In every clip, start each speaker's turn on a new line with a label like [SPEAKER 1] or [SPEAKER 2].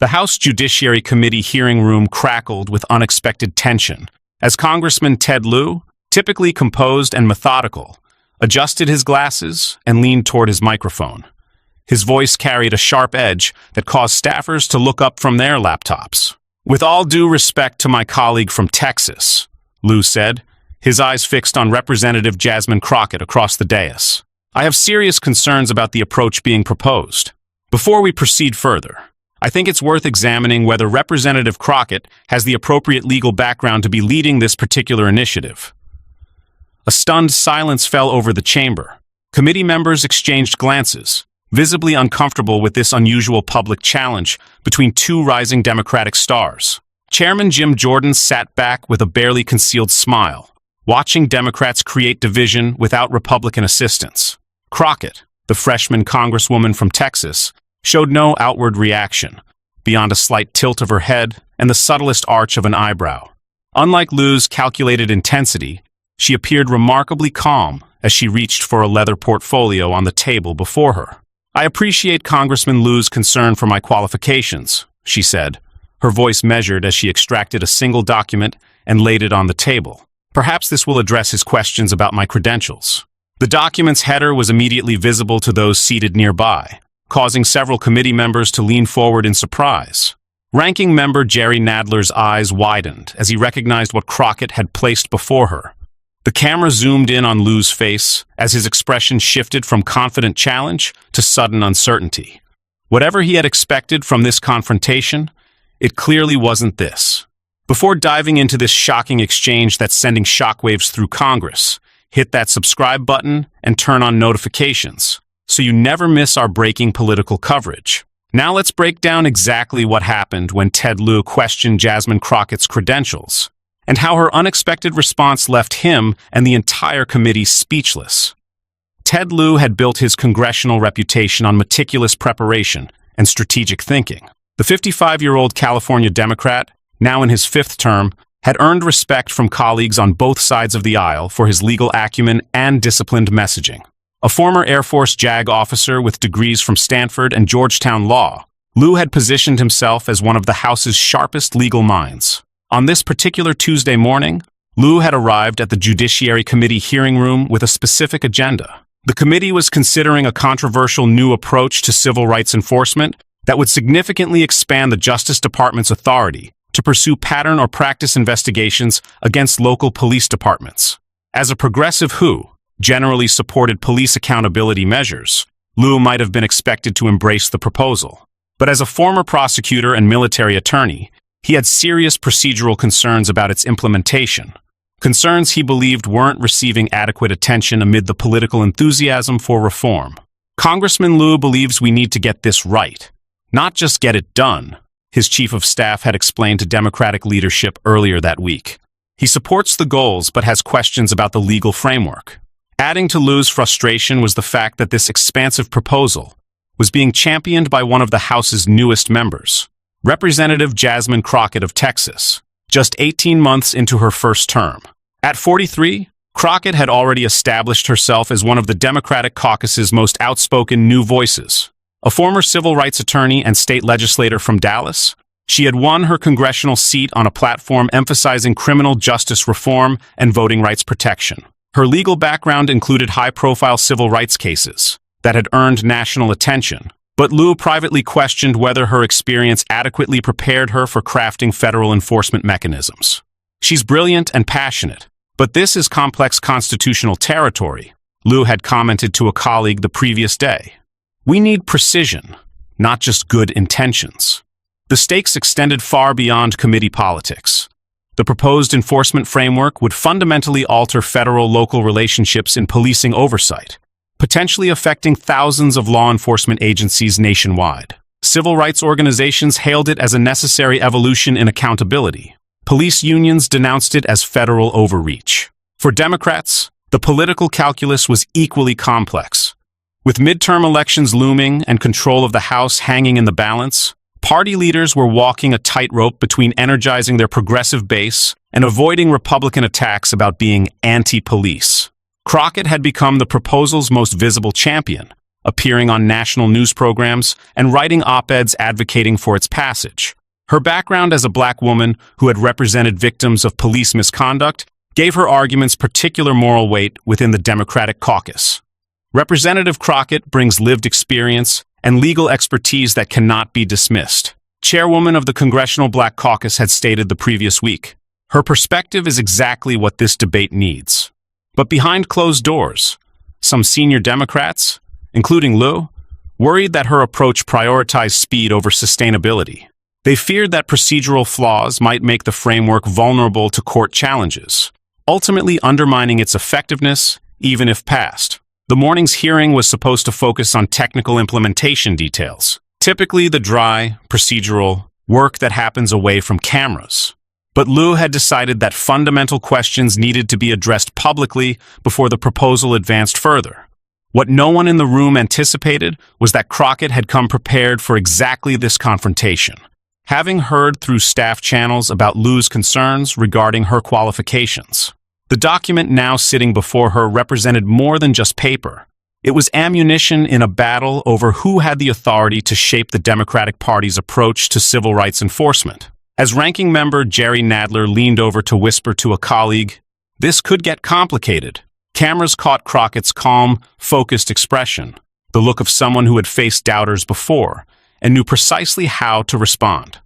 [SPEAKER 1] The House Judiciary Committee hearing room crackled with unexpected tension as Congressman Ted Lieu, typically composed and methodical, adjusted his glasses and leaned toward his microphone. His voice carried a sharp edge that caused staffers to look up from their laptops. "With all due respect to my colleague from Texas," Lieu said, his eyes fixed on Representative Jasmine Crockett across the dais, "I have serious concerns about the approach being proposed. Before we proceed further, I think it's worth examining whether Representative Crockett has the appropriate legal background to be leading this particular initiative." A stunned silence fell over the chamber. Committee members exchanged glances, visibly uncomfortable with this unusual public challenge between two rising Democratic stars. Chairman Jim Jordan sat back with a barely concealed smile, watching Democrats create division without Republican assistance. Crockett, the freshman congresswoman from Texas, showed no outward reaction, beyond a slight tilt of her head and the subtlest arch of an eyebrow. Unlike Lieu's calculated intensity, she appeared remarkably calm as she reached for a leather portfolio on the table before her. "I appreciate Congressman Lieu's concern for my qualifications," she said, her voice measured as she extracted a single document and laid it on the table. "Perhaps this will address his questions about my credentials." The document's header was immediately visible to those seated nearby, causing several committee members to lean forward in surprise. Ranking Member Jerry Nadler's eyes widened as he recognized what Crockett had placed before her. The camera zoomed in on Lieu's face as his expression shifted from confident challenge to sudden uncertainty. Whatever he had expected from this confrontation, it clearly wasn't this. Before diving into this shocking exchange that's sending shockwaves through Congress, hit that subscribe button and turn on notifications so you never miss our breaking political coverage. Now let's break down exactly what happened when Ted Lieu questioned Jasmine Crockett's credentials, and how her unexpected response left him and the entire committee speechless. Ted Lieu had built his congressional reputation on meticulous preparation and strategic thinking. The 55-year-old California Democrat, now in his fifth term, had earned respect from colleagues on both sides of the aisle for his legal acumen and disciplined messaging. A former Air Force JAG officer with degrees from Stanford and Georgetown Law, Lieu had positioned himself as one of the House's sharpest legal minds. On this particular Tuesday morning, Lieu had arrived at the Judiciary Committee hearing room with a specific agenda. The committee was considering a controversial new approach to civil rights enforcement that would significantly expand the Justice Department's authority to pursue pattern or practice investigations against local police departments. As a progressive who generally supported police accountability measures, Lieu might have been expected to embrace the proposal. But as a former prosecutor and military attorney, he had serious procedural concerns about its implementation, concerns he believed weren't receiving adequate attention amid the political enthusiasm for reform. "Congressman Lieu believes we need to get this right, not just get it done," his chief of staff had explained to Democratic leadership earlier that week. He supports the goals but has questions about the legal framework. Adding to Lieu's frustration was the fact that this expansive proposal was being championed by one of the House's newest members, Representative Jasmine Crockett of Texas, just 18 months into her first term. At 43, Crockett had already established herself as one of the Democratic caucus's most outspoken new voices. A former civil rights attorney and state legislator from Dallas, she had won her congressional seat on a platform emphasizing criminal justice reform and voting rights protection. Her legal background included high-profile civil rights cases that had earned national attention, but Lieu privately questioned whether her experience adequately prepared her for crafting federal enforcement mechanisms. "She's brilliant and passionate, but this is complex constitutional territory," Lieu had commented to a colleague the previous day. "We need precision, not just good intentions." The stakes extended far beyond committee politics. The proposed enforcement framework would fundamentally alter federal-local relationships in policing oversight, potentially affecting thousands of law enforcement agencies nationwide. Civil rights organizations hailed it as a necessary evolution in accountability. Police unions denounced it as federal overreach. For Democrats, the political calculus was equally complex. With midterm elections looming and control of the House hanging in the balance, party leaders were walking a tightrope between energizing their progressive base and avoiding Republican attacks about being anti-police. Crockett had become the proposal's most visible champion, appearing on national news programs and writing op-eds advocating for its passage. Her background as a black woman who had represented victims of police misconduct gave her arguments particular moral weight within the Democratic caucus. Representative Crockett brings lived experience and legal expertise that cannot be dismissed. Chairwoman of the Congressional Black Caucus had stated the previous week, her perspective is exactly what this debate needs. But behind closed doors, some senior Democrats, including Lieu, worried that her approach prioritized speed over sustainability. They feared that procedural flaws might make the framework vulnerable to court challenges, ultimately undermining its effectiveness, even if passed. The morning's hearing was supposed to focus on technical implementation details, typically the dry, procedural work that happens away from cameras. But Lieu had decided that fundamental questions needed to be addressed publicly before the proposal advanced further. What no one in the room anticipated was that Crockett had come prepared for exactly this confrontation. Having heard through staff channels about Lieu's concerns regarding her qualifications, the document now sitting before her represented more than just paper. It was ammunition in a battle over who had the authority to shape the Democratic Party's approach to civil rights enforcement. As ranking member Jerry Nadler leaned over to whisper to a colleague, "This could get complicated," cameras caught Crockett's calm, focused expression, the look of someone who had faced doubters before and knew precisely how to respond.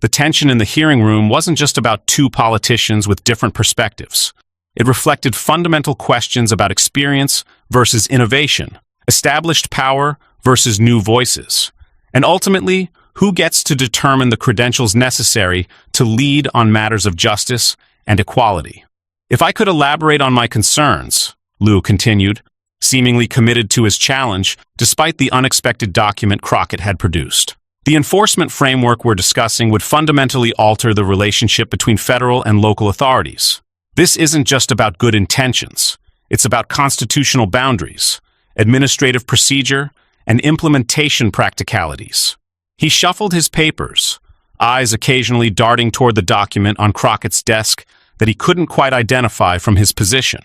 [SPEAKER 1] The tension in the hearing room wasn't just about two politicians with different perspectives. It reflected fundamental questions about experience versus innovation, established power versus new voices, and ultimately, who gets to determine the credentials necessary to lead on matters of justice and equality. If I could elaborate on my concerns, Lieu continued, seemingly committed to his challenge despite the unexpected document Crockett had produced. The enforcement framework we're discussing would fundamentally alter the relationship between federal and local authorities. This isn't just about good intentions. It's about constitutional boundaries, administrative procedure, and implementation practicalities. He shuffled his papers, eyes occasionally darting toward the document on Crockett's desk that he couldn't quite identify from his position.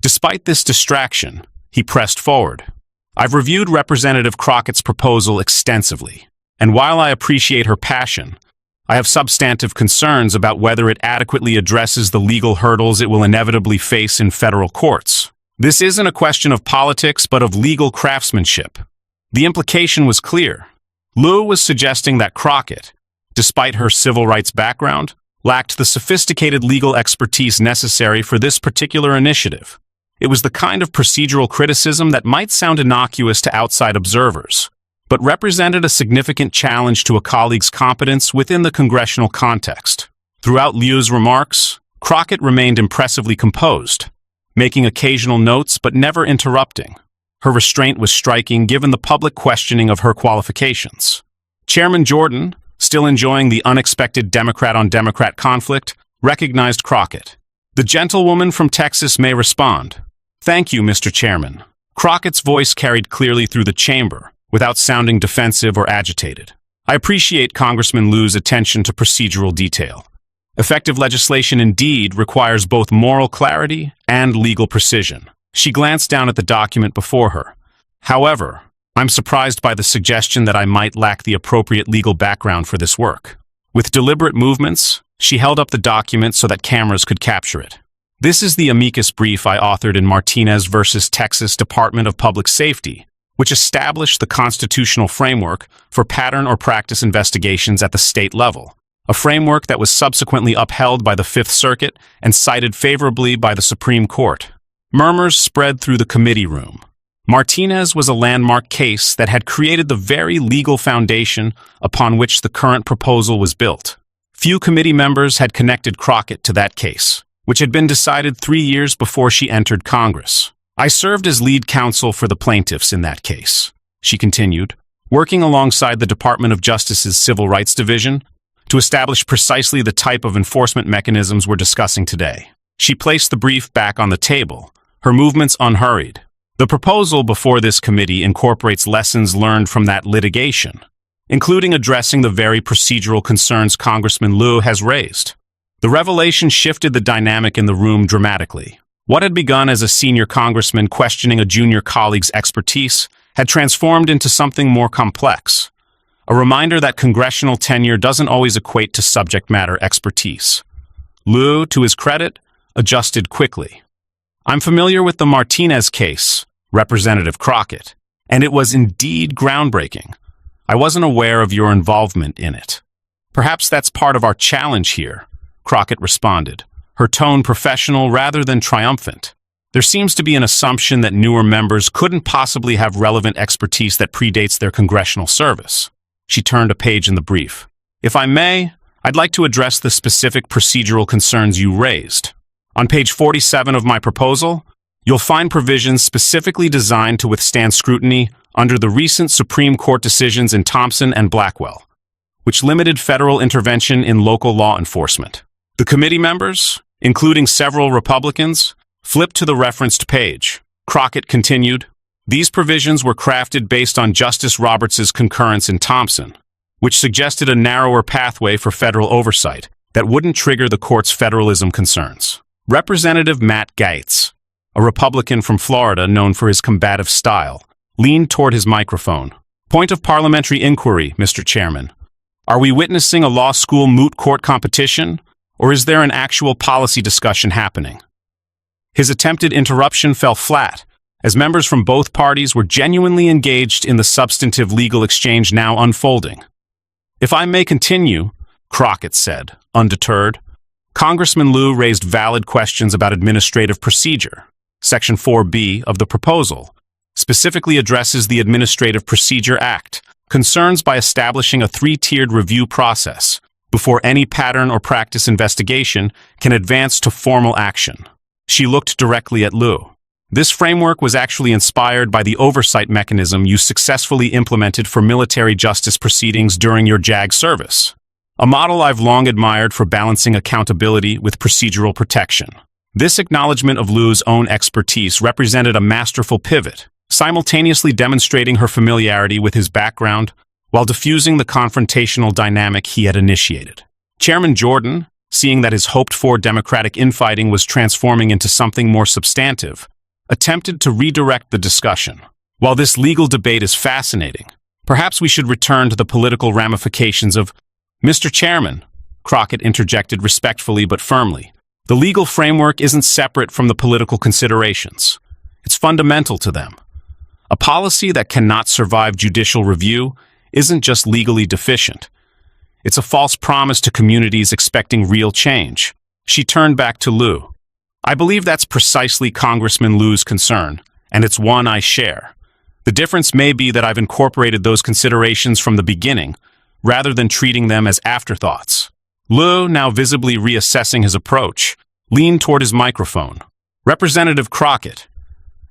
[SPEAKER 1] Despite this distraction, he pressed forward. I've reviewed Representative Crockett's proposal extensively, and while I appreciate her passion, I have substantive concerns about whether it adequately addresses the legal hurdles it will inevitably face in federal courts. This isn't a question of politics, but of legal craftsmanship. The implication was clear. Lieu was suggesting that Crockett, despite her civil rights background, lacked the sophisticated legal expertise necessary for this particular initiative. It was the kind of procedural criticism that might sound innocuous to outside observers, but represented a significant challenge to a colleague's competence within the congressional context. Throughout Lieu's remarks, Crockett remained impressively composed, making occasional notes but never interrupting. Her restraint was striking given the public questioning of her qualifications. Chairman Jordan, still enjoying the unexpected Democrat-on-Democrat conflict, recognized Crockett. The gentlewoman from Texas may respond. Thank you, Mr. Chairman. Crockett's voice carried clearly through the chamber, without sounding defensive or agitated. I appreciate Congressman Lieu's attention to procedural detail. Effective legislation indeed requires both moral clarity and legal precision. She glanced down at the document before her. However, I'm surprised by the suggestion that I might lack the appropriate legal background for this work. With deliberate movements, she held up the document so that cameras could capture it. This is the amicus brief I authored in Martinez versus Texas Department of Public Safety, which established the constitutional framework for pattern or practice investigations at the state level, a framework that was subsequently upheld by the Fifth Circuit and cited favorably by the Supreme Court. Murmurs spread through the committee room. Martinez was a landmark case that had created the very legal foundation upon which the current proposal was built. Few committee members had connected Crockett to that case, which had been decided 3 years before she entered Congress. I served as lead counsel for the plaintiffs in that case, she continued, working alongside the Department of Justice's Civil Rights Division to establish precisely the type of enforcement mechanisms we're discussing today. She placed the brief back on the table, her movements unhurried. The proposal before this committee incorporates lessons learned from that litigation, including addressing the very procedural concerns Congressman Lieu has raised. The revelation shifted the dynamic in the room dramatically. What had begun as a senior congressman questioning a junior colleague's expertise had transformed into something more complex. A reminder that congressional tenure doesn't always equate to subject matter expertise. Lieu, to his credit, adjusted quickly. "I'm familiar with the Martinez case, Representative Crockett, and it was indeed groundbreaking. I wasn't aware of your involvement in it." "Perhaps that's part of our challenge here," Crockett responded, her tone professional rather than triumphant. "There seems to be an assumption that newer members couldn't possibly have relevant expertise that predates their congressional service." She turned a page in the brief. "If I may, I'd like to address the specific procedural concerns you raised. On page 47 of my proposal, you'll find provisions specifically designed to withstand scrutiny under the recent Supreme Court decisions in Thompson and Blackwell, which limited federal intervention in local law enforcement." The committee members, including several Republicans, flipped to the referenced page. Crockett continued, "These provisions were crafted based on Justice Roberts' concurrence in Thompson, which suggested a narrower pathway for federal oversight that wouldn't trigger the court's federalism concerns." Representative Matt Gaetz, a Republican from Florida known for his combative style, leaned toward his microphone. "Point of parliamentary inquiry, Mr. Chairman. Are we witnessing a law school moot court competition, or is there an actual policy discussion happening?" His attempted interruption fell flat, as members from both parties were genuinely engaged in the substantive legal exchange now unfolding. "If I may continue," Crockett said, undeterred, "Congressman Lieu raised valid questions about administrative procedure. Section 4B of the proposal specifically addresses the Administrative Procedure Act, concerns by establishing a three-tiered review process before any pattern or practice investigation can advance to formal action." She looked directly at Lieu. "This framework was actually inspired by the oversight mechanism you successfully implemented for military justice proceedings during your JAG service, a model I've long admired for balancing accountability with procedural protection." This acknowledgement of Lieu's own expertise represented a masterful pivot, simultaneously demonstrating her familiarity with his background while diffusing the confrontational dynamic he had initiated. Chairman Jordan, seeing that his hoped-for Democratic infighting was transforming into something more substantive, attempted to redirect the discussion. "While this legal debate is fascinating, perhaps we should return to the political ramifications of—" "Mr. Chairman," Crockett interjected respectfully but firmly, "the legal framework isn't separate from the political considerations. It's fundamental to them. A policy that cannot survive judicial review isn't just legally deficient. It's a false promise to communities expecting real change." She turned back to Lieu. "I believe that's precisely Congressman Lieu's concern, and it's one I share. The difference may be that I've incorporated those considerations from the beginning, rather than treating them as afterthoughts." Lieu, now visibly reassessing his approach, leaned toward his microphone. "Representative Crockett,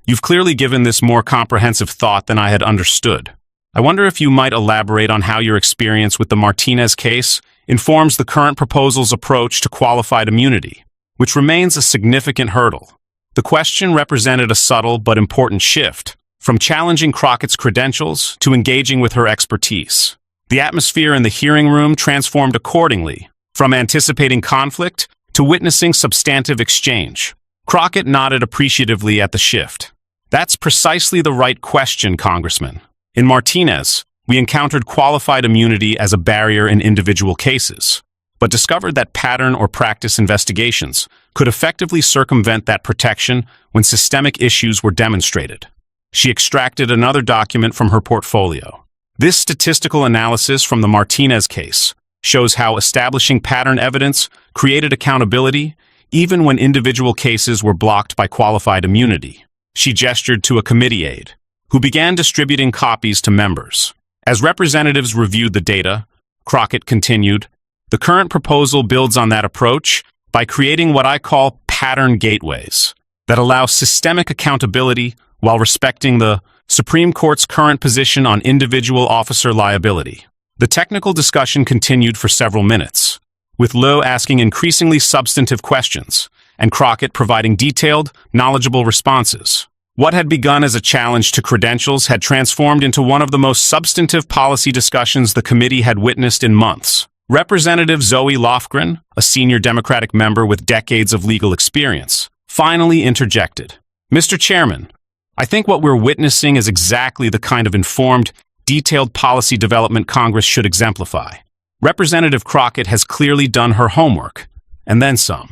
[SPEAKER 1] you've clearly given this more comprehensive thought than I had understood. I wonder if you might elaborate on how your experience with the Martinez case informs the current proposal's approach to qualified immunity, which remains a significant hurdle." The question represented a subtle but important shift, from challenging Crockett's credentials to engaging with her expertise. The atmosphere in the hearing room transformed accordingly, from anticipating conflict to witnessing substantive exchange. Crockett nodded appreciatively at the shift. "That's precisely the right question, Congressman. In Martinez, we encountered qualified immunity as a barrier in individual cases, but discovered that pattern or practice investigations could effectively circumvent that protection when systemic issues were demonstrated." She extracted another document from her portfolio. "This statistical analysis from the Martinez case shows how establishing pattern evidence created accountability even when individual cases were blocked by qualified immunity." She gestured to a committee aide, who began distributing copies to members. As representatives reviewed the data, Crockett continued, "The current proposal builds on that approach by creating what I call pattern gateways that allow systemic accountability while respecting the Supreme Court's current position on individual officer liability." The technical discussion continued for several minutes, with Lieu asking increasingly substantive questions and Crockett providing detailed, knowledgeable responses. What had begun as a challenge to credentials had transformed into one of the most substantive policy discussions the committee had witnessed in months. Representative Zoe Lofgren, a senior Democratic member with decades of legal experience, finally interjected. "Mr. Chairman, I think what we're witnessing is exactly the kind of informed, detailed policy development Congress should exemplify. Representative Crockett has clearly done her homework, and then some.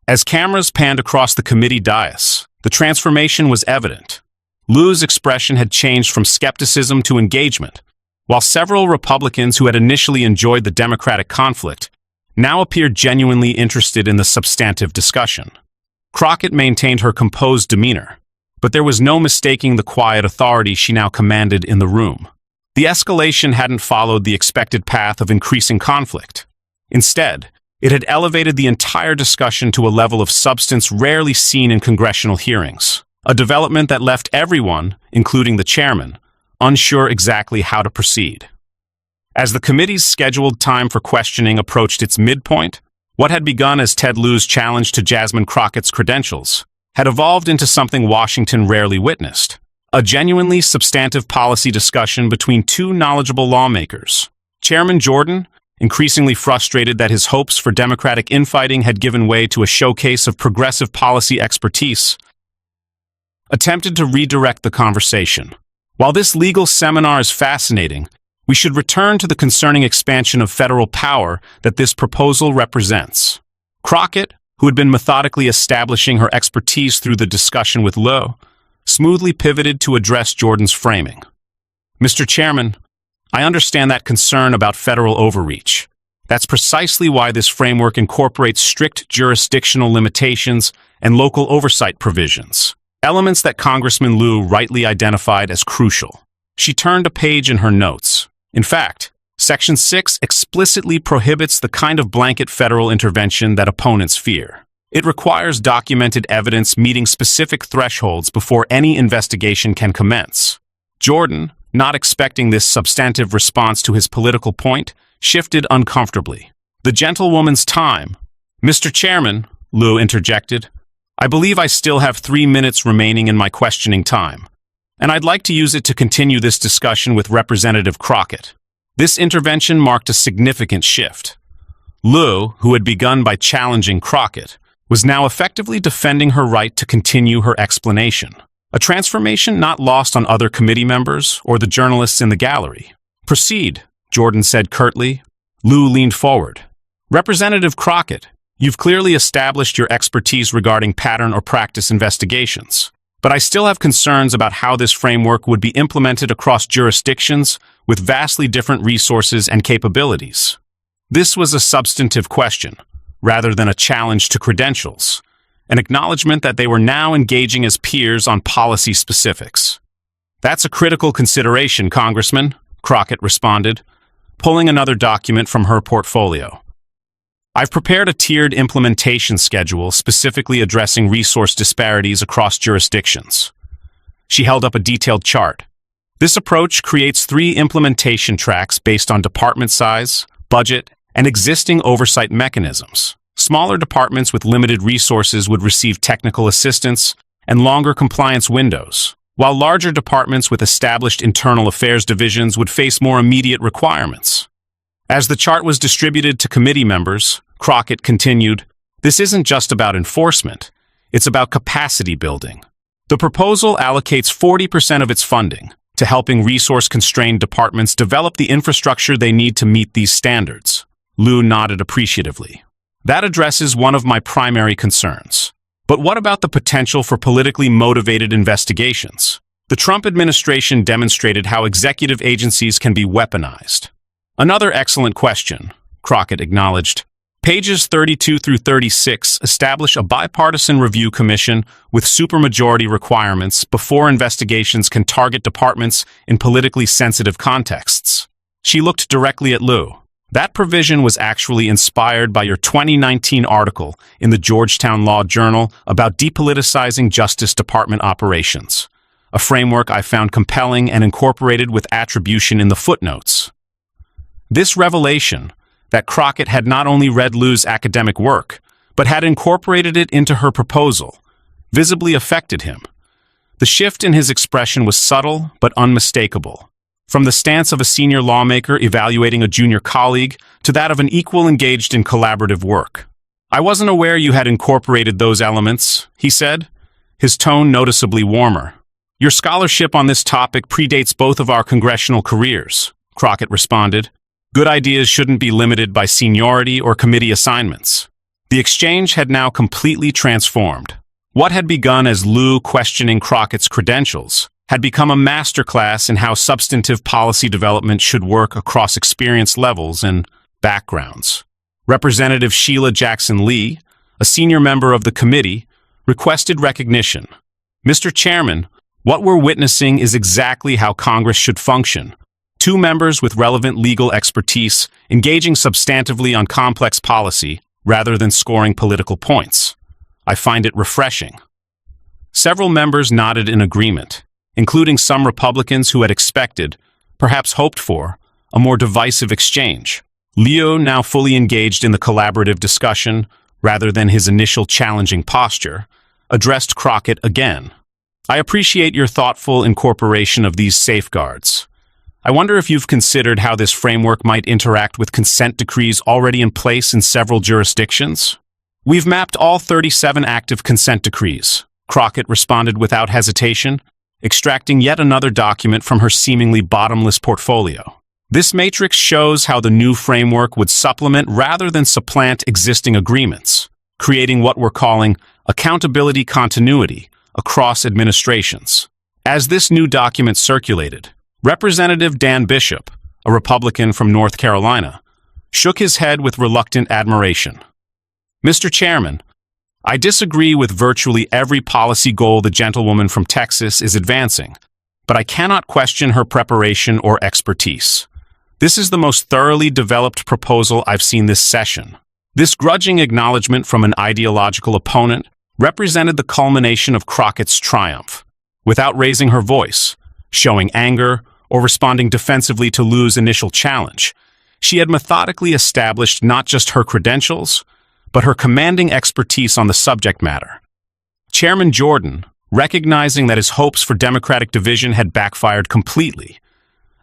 [SPEAKER 1] As cameras panned across the committee dais, the transformation was evident. Lieu's expression had changed from skepticism to engagement, while several Republicans who had initially enjoyed the Democratic conflict now appeared genuinely interested in the substantive discussion. Crockett maintained her composed demeanor, but there was no mistaking the quiet authority she now commanded in the room. The escalation hadn't followed the expected path of increasing conflict. Instead, it had elevated the entire discussion to a level of substance rarely seen in congressional hearings, a development that left everyone, including the chairman, unsure exactly how to proceed. As the committee's scheduled time for questioning approached its midpoint, what had begun as Ted Lieu's challenge to Jasmine Crockett's credentials had evolved into something Washington rarely witnessed, a genuinely substantive policy discussion between two knowledgeable lawmakers. Chairman Jordan, increasingly frustrated that his hopes for Democratic infighting had given way to a showcase of progressive policy expertise, attempted to redirect the conversation. While this legal seminar is fascinating, we should return to the concerning expansion of federal power that this proposal represents. Crockett, who had been methodically establishing her expertise through the discussion with Lieu, smoothly pivoted to address Jordan's framing. Mr. Chairman, I understand that concern about federal overreach. That's precisely why this framework incorporates strict jurisdictional limitations and local oversight provisions, elements that Congressman Lieu rightly identified as crucial. She turned a page in her notes. In fact, Section 6 explicitly prohibits the kind of blanket federal intervention that opponents fear. It requires documented evidence meeting specific thresholds before any investigation can commence. Jordan, not expecting this substantive response to his political point, shifted uncomfortably. The gentlewoman's time. Mr. Chairman, Lieu interjected, I believe I still have 3 minutes remaining in my questioning time, and I'd like to use it to continue this discussion with Representative Crockett. This intervention marked a significant shift. Lieu, who had begun by challenging Crockett, was now effectively defending her right to continue her explanation, a transformation not lost on other committee members or the journalists in the gallery. Proceed, Jordan said curtly. Lieu leaned forward. Representative Crockett, you've clearly established your expertise regarding pattern or practice investigations, but I still have concerns about how this framework would be implemented across jurisdictions with vastly different resources and capabilities. This was a substantive question, rather than a challenge to credentials, an acknowledgement that they were now engaging as peers on policy specifics. That's a critical consideration, Congressman, Crockett responded, pulling another document from her portfolio. I've prepared a tiered implementation schedule specifically addressing resource disparities across jurisdictions. She held up a detailed chart. This approach creates 3 implementation tracks based on department size, budget, and existing oversight mechanisms. Smaller departments with limited resources would receive technical assistance and longer compliance windows, while larger departments with established internal affairs divisions would face more immediate requirements. As the chart was distributed to committee members, Crockett continued, this isn't just about enforcement, it's about capacity building. The proposal allocates 40% of its funding to helping resource-constrained departments develop the infrastructure they need to meet these standards. Lieu nodded appreciatively. That addresses one of my primary concerns. But what about the potential for politically motivated investigations? The Trump administration demonstrated how executive agencies can be weaponized. Another excellent question, Crockett acknowledged. Pages 32 through 36 establish a bipartisan review commission with supermajority requirements before investigations can target departments in politically sensitive contexts. She looked directly at Lieu. That provision was actually inspired by your 2019 article in the Georgetown Law Journal about depoliticizing Justice Department operations, a framework I found compelling and incorporated with attribution in the footnotes. This revelation, that Crockett had not only read Lieu's academic work, but had incorporated it into her proposal, visibly affected him. The shift in his expression was subtle but unmistakable. From the stance of a senior lawmaker evaluating a junior colleague to that of an equal engaged in collaborative work. I wasn't aware you had incorporated those elements, he said, his tone noticeably warmer. Your scholarship on this topic predates both of our congressional careers, Crockett responded. Good ideas shouldn't be limited by seniority or committee assignments. The exchange had now completely transformed. What had begun as Lieu questioning Crockett's credentials had become a masterclass in how substantive policy development should work across experience levels and backgrounds. Representative Sheila Jackson Lee, a senior member of the committee, requested recognition. Mr. Chairman, what we're witnessing is exactly how Congress should function. Two members with relevant legal expertise engaging substantively on complex policy rather than scoring political points. I find it refreshing. Several members nodded in agreement, including some Republicans who had expected, perhaps hoped for, a more divisive exchange. Lieu, now fully engaged in the collaborative discussion rather than his initial challenging posture, addressed Crockett again. I appreciate your thoughtful incorporation of these safeguards. I wonder if you've considered how this framework might interact with consent decrees already in place in several jurisdictions? We've mapped all 37 active consent decrees, Crockett responded without hesitation, extracting yet another document from her seemingly bottomless portfolio. This matrix shows how the new framework would supplement rather than supplant existing agreements, creating what we're calling accountability continuity across administrations. As this new document circulated, Representative Dan Bishop, a Republican from North Carolina, shook his head with reluctant admiration. Mr. Chairman, I disagree with virtually every policy goal the gentlewoman from Texas is advancing, but I cannot question her preparation or expertise. This is the most thoroughly developed proposal I've seen this session. This grudging acknowledgement from an ideological opponent represented the culmination of Crockett's triumph. Without raising her voice, showing anger, or responding defensively to Lieu's initial challenge, she had methodically established not just her credentials, but her commanding expertise on the subject matter. Chairman Jordan, recognizing that his hopes for Democratic division had backfired completely,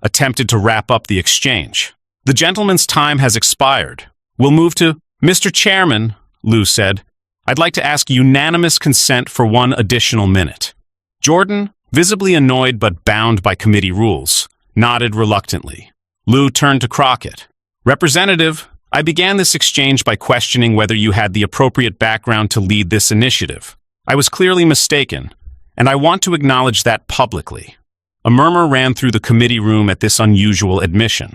[SPEAKER 1] attempted to wrap up the exchange. The gentleman's time has expired. We'll move to Mr. Chairman, Lieu said. I'd like to ask unanimous consent for one additional minute. Jordan, visibly annoyed but bound by committee rules, nodded reluctantly. Lieu turned to Crockett. Representative, I began this exchange by questioning whether you had the appropriate background to lead this initiative. I was clearly mistaken, and I want to acknowledge that publicly. A murmur ran through the committee room at this unusual admission.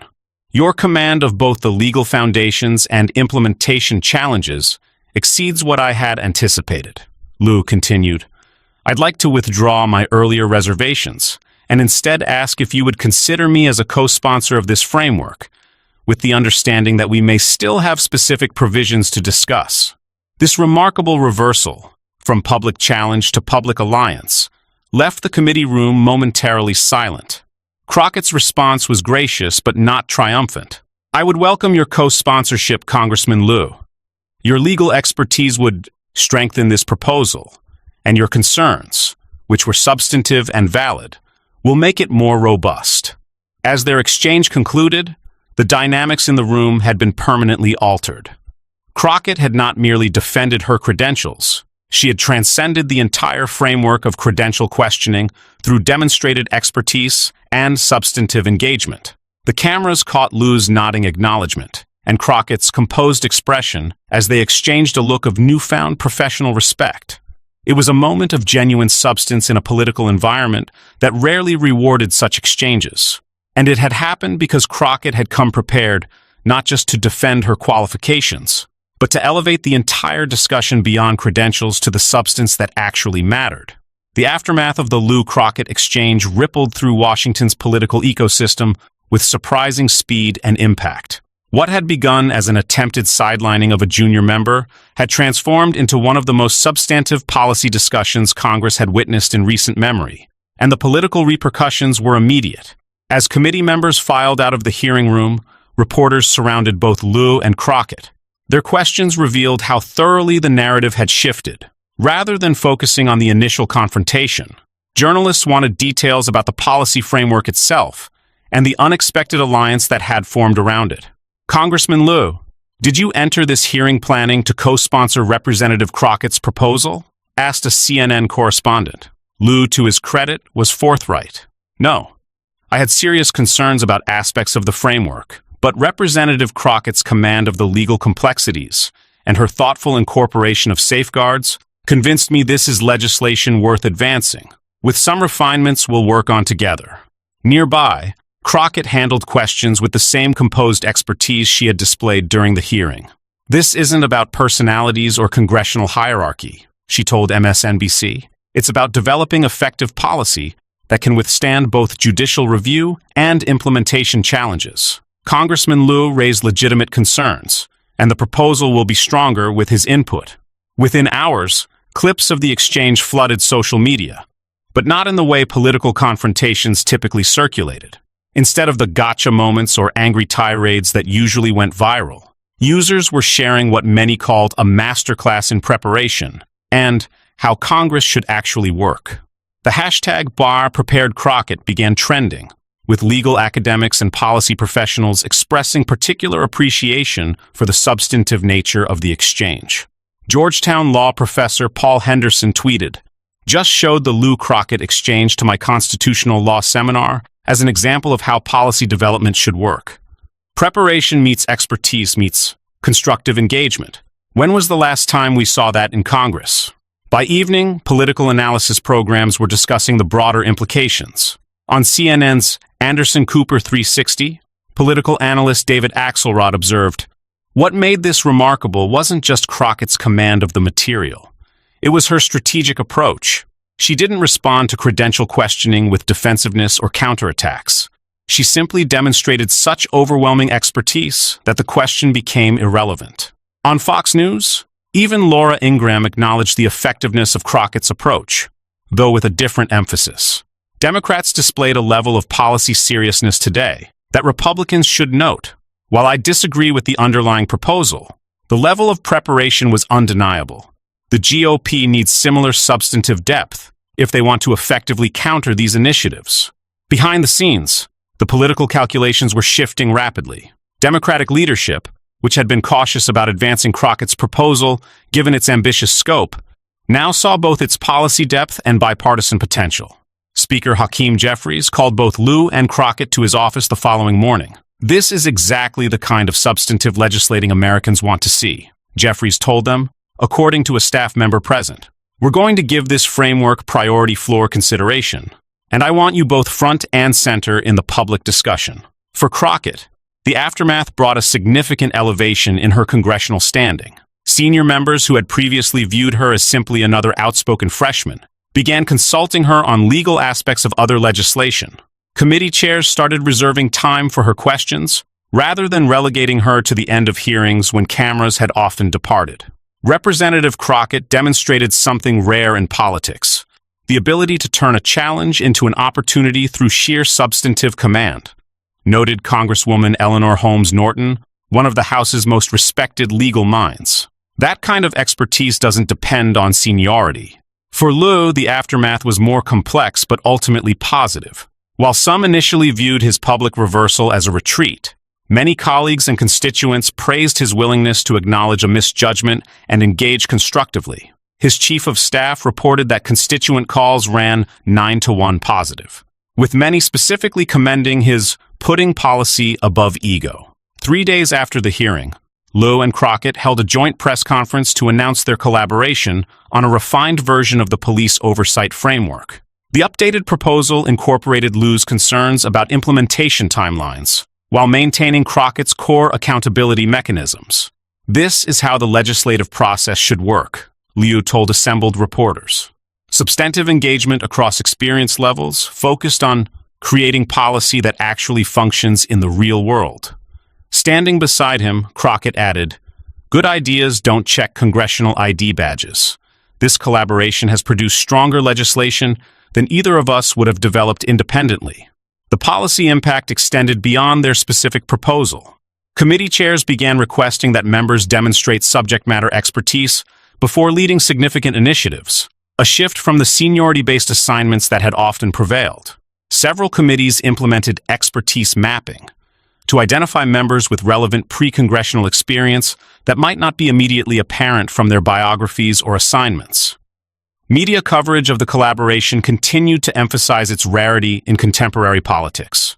[SPEAKER 1] Your command of both the legal foundations and implementation challenges exceeds what I had anticipated, Lieu continued. I'd like to withdraw my earlier reservations and instead ask if you would consider me as a co-sponsor of this framework, with the understanding that we may still have specific provisions to discuss. This remarkable reversal, from public challenge to public alliance, left the committee room momentarily silent. Crockett's response was gracious but not triumphant. I would welcome your co-sponsorship, Congressman Lieu. Your legal expertise would strengthen this proposal, and your concerns, which were substantive and valid, will make it more robust. As their exchange concluded, the dynamics in the room had been permanently altered. Crockett had not merely defended her credentials, she had transcended the entire framework of credential questioning through demonstrated expertise and substantive engagement. The cameras caught Lieu's nodding acknowledgement and Crockett's composed expression as they exchanged a look of newfound professional respect. It was a moment of genuine substance in a political environment that rarely rewarded such exchanges. And it had happened because Crockett had come prepared not just to defend her qualifications, but to elevate the entire discussion beyond credentials to the substance that actually mattered. The aftermath of the Lieu-Crockett exchange rippled through Washington's political ecosystem with surprising speed and impact. What had begun as an attempted sidelining of a junior member had transformed into one of the most substantive policy discussions Congress had witnessed in recent memory, and the political repercussions were immediate. As committee members filed out of the hearing room, reporters surrounded both Lieu and Crockett. Their questions revealed how thoroughly the narrative had shifted. Rather than focusing on the initial confrontation, journalists wanted details about the policy framework itself and the unexpected alliance that had formed around it. Congressman Lieu, did you enter this hearing planning to co-sponsor Representative Crockett's proposal? Asked a CNN correspondent. Lieu, to his credit, was forthright. No, I had serious concerns about aspects of the framework, but Representative Crockett's command of the legal complexities and her thoughtful incorporation of safeguards convinced me this is legislation worth advancing. With some refinements we'll work on together. Nearby, Crockett handled questions with the same composed expertise she had displayed during the hearing. "This isn't about personalities or congressional hierarchy," she told MSNBC. "It's about developing effective policy that can withstand both judicial review and implementation challenges." Congressman Lieu raised legitimate concerns, and the proposal will be stronger with his input. Within hours, clips of the exchange flooded social media, but not in the way political confrontations typically circulated. Instead of the gotcha moments or angry tirades that usually went viral, users were sharing what many called a masterclass in preparation and how Congress should actually work. The hashtag #BarPreparedCrockett began trending, with legal academics and policy professionals expressing particular appreciation for the substantive nature of the exchange. Georgetown law professor Paul Henderson tweeted, "Just showed the Lieu-Crockett exchange to my constitutional law seminar as an example of how policy development should work. Preparation meets expertise meets constructive engagement. When was the last time we saw that in Congress?" By evening, political analysis programs were discussing the broader implications. On CNN's Anderson Cooper 360, political analyst David Axelrod observed, "What made this remarkable wasn't just Crockett's command of the material. It was her strategic approach. She didn't respond to credential questioning with defensiveness or counterattacks. She simply demonstrated such overwhelming expertise that the question became irrelevant." On Fox News, even Laura Ingraham acknowledged the effectiveness of Crockett's approach, though with a different emphasis. Democrats displayed a level of policy seriousness today that Republicans should note. While I disagree with the underlying proposal, the level of preparation was undeniable. The GOP needs similar substantive depth if they want to effectively counter these initiatives. Behind the scenes, the political calculations were shifting rapidly. Democratic leadership, which had been cautious about advancing Crockett's proposal given its ambitious scope, now saw both its policy depth and bipartisan potential. Speaker Hakeem Jeffries called both Lieu and Crockett to his office the following morning. "This is exactly the kind of substantive legislating Americans want to see," Jeffries told them, according to a staff member present. "We're going to give this framework priority floor consideration, and I want you both front and center in the public discussion." For Crockett, the aftermath brought a significant elevation in her congressional standing. Senior members who had previously viewed her as simply another outspoken freshman began consulting her on legal aspects of other legislation. Committee chairs started reserving time for her questions, rather than relegating her to the end of hearings when cameras had often departed. Representative Crockett demonstrated something rare in politics: the ability to turn a challenge into an opportunity through sheer substantive command. Noted Congresswoman Eleanor Holmes Norton, one of the House's most respected legal minds. That kind of expertise doesn't depend on seniority. For Lieu, the aftermath was more complex but ultimately positive. While some initially viewed his public reversal as a retreat, many colleagues and constituents praised his willingness to acknowledge a misjudgment and engage constructively. His chief of staff reported that constituent calls ran 9-1 positive, with many specifically commending his putting policy above ego. 3 days after the hearing, Lieu and Crockett held a joint press conference to announce their collaboration on a refined version of the police oversight framework. The updated proposal incorporated Lieu's concerns about implementation timelines, while maintaining Crockett's core accountability mechanisms. "This is how the legislative process should work," Lieu told assembled reporters. Substantive engagement across experience levels focused on creating policy that actually functions in the real world. Standing beside him, Crockett added, "Good ideas don't check congressional ID badges. This collaboration has produced stronger legislation than either of us would have developed independently." The policy impact extended beyond their specific proposal. Committee chairs began requesting that members demonstrate subject matter expertise before leading significant initiatives, a shift from the seniority-based assignments that had often prevailed. Several committees implemented expertise mapping to identify members with relevant pre-congressional experience that might not be immediately apparent from their biographies or assignments. Media coverage of the collaboration continued to emphasize its rarity in contemporary politics.